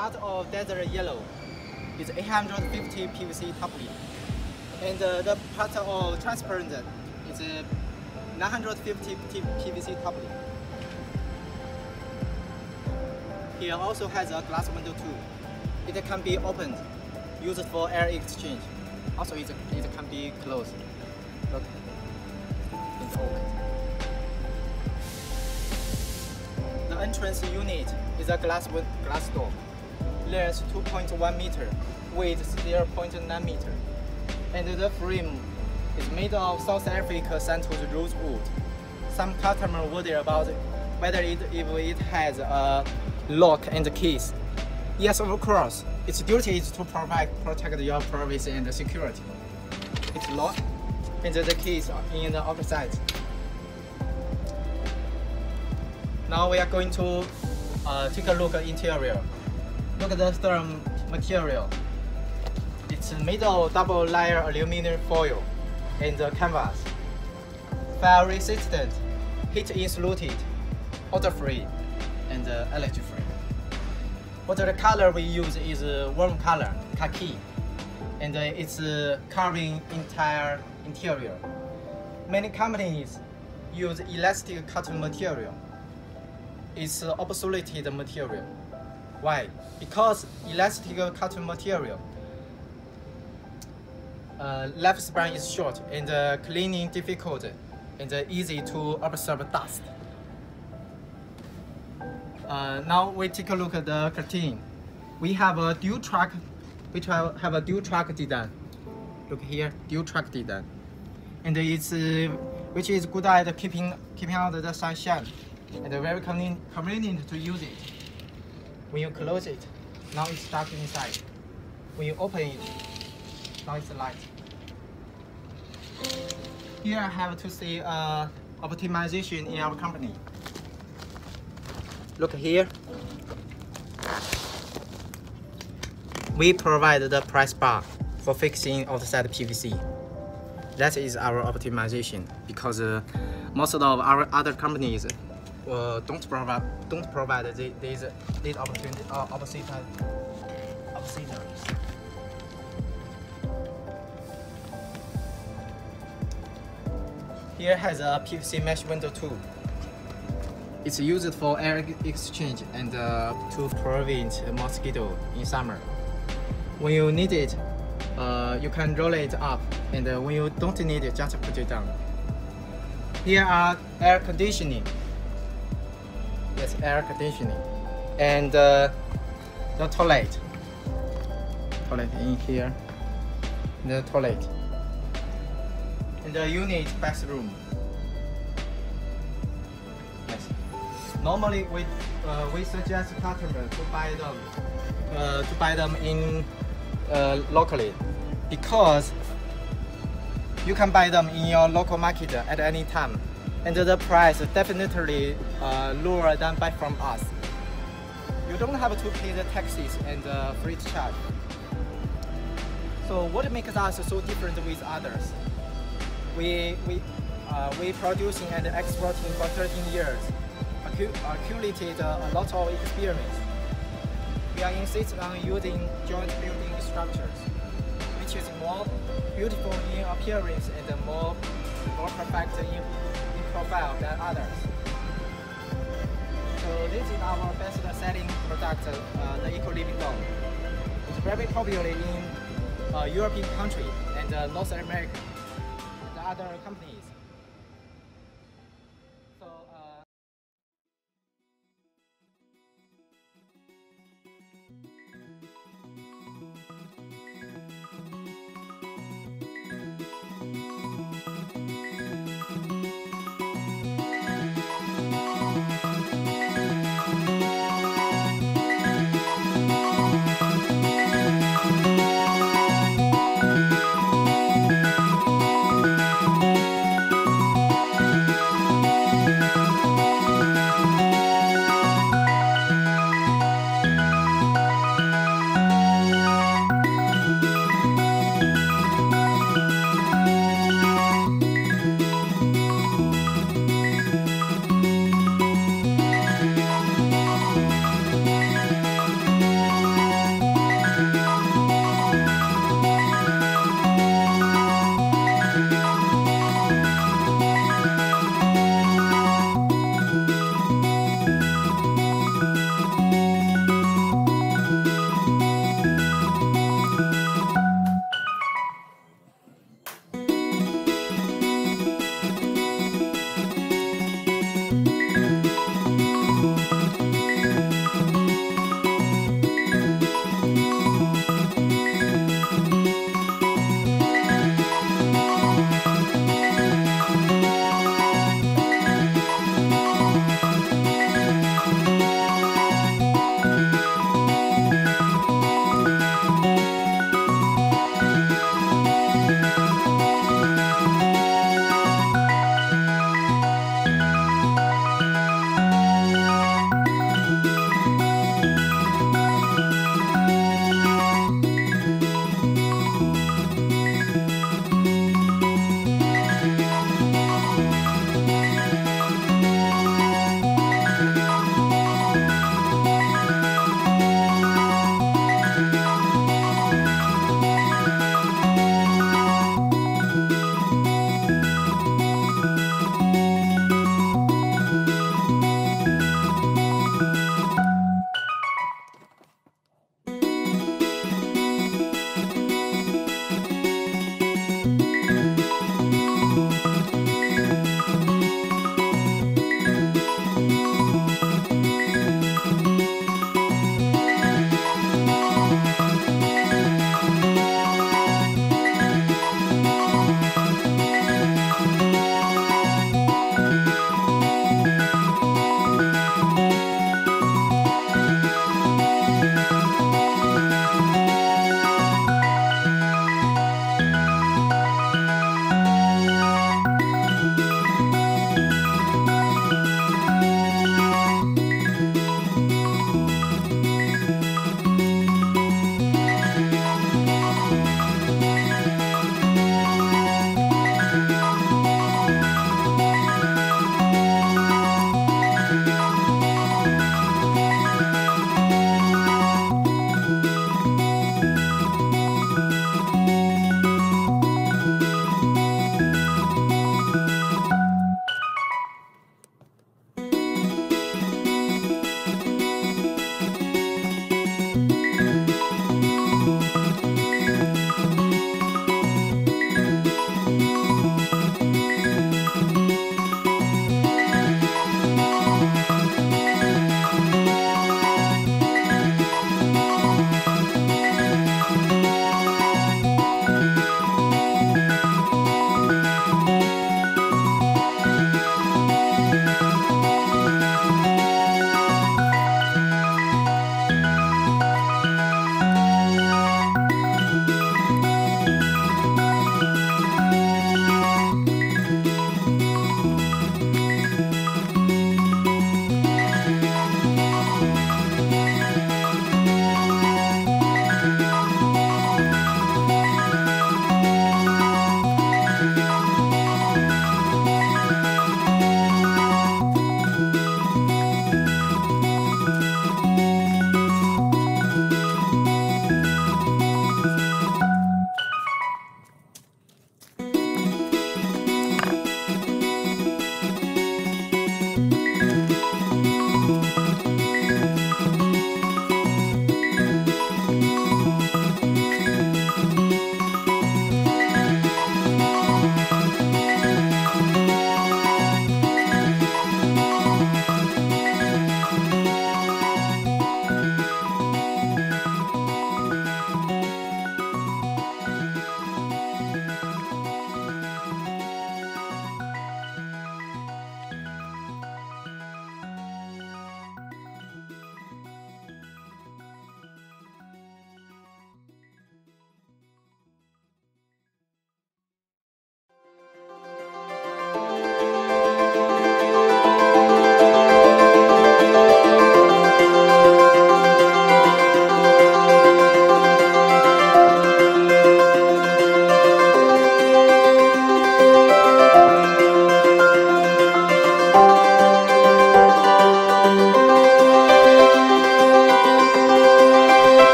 part of desert yellow is 850 PVC toppling, and the part of transparent is 950 PVC toppling. Here also has a glass window too. It can be opened, used for air exchange. Also, it can be closed. Look, it's open. The entrance unit is a glass door. Length 2.1 meter, weight 0.9 meter, and the frame is made of South Africa Santos rosewood. Some customers wonder about whether if it has a lock and keys. Yes, of course. Its duty is to protect your privacy and security. It's locked, and the keys are in the outside. Now we are going to take a look at interior. Look at the therm material. It's made of double layer aluminum foil and canvas. Fire resistant, heat insulated, odor free, and allergy free. But the color we use is warm color, khaki, and it's covering entire interior. Many companies use elastic cotton material. It's obsoleted material. Why? Because elastic cotton material lifespan is short and cleaning difficult and easy to absorb dust. Now we take a look at the curtain. We have a dual track, design. Look here, dual track design, and it's which is good at keeping out the sunshine, and very convenient to use it. When you close it, now it's dark inside. When you open it, now it's light. Here I have to see optimization in our company. Look here. We provide the press bar for fixing outside PVC. That is our optimization, because most of our other companies don't provide these opportunities. Here has a PVC mesh window too. It's used for air exchange and to prevent mosquito in summer. When you need it, you can roll it up, and when you don't need it, just put it down. Here are air conditioning. Yes, air conditioning, and the toilet in here, the toilet, and the unit bathroom. Yes. Normally, we suggest customers to buy them in locally, because you can buy them in your local market at any time, and the price is definitely lower than buy from us. You don't have to pay the taxes and freight charge. So what makes us so different with others? We producing and exporting for 13 years, accumulated a lot of experience. We are insist on using joint building structures, which is more beautiful in appearance and more perfect in profile than others. So this is our best selling product, the Eco Living Log. It's very popular in European countries and North America and other companies.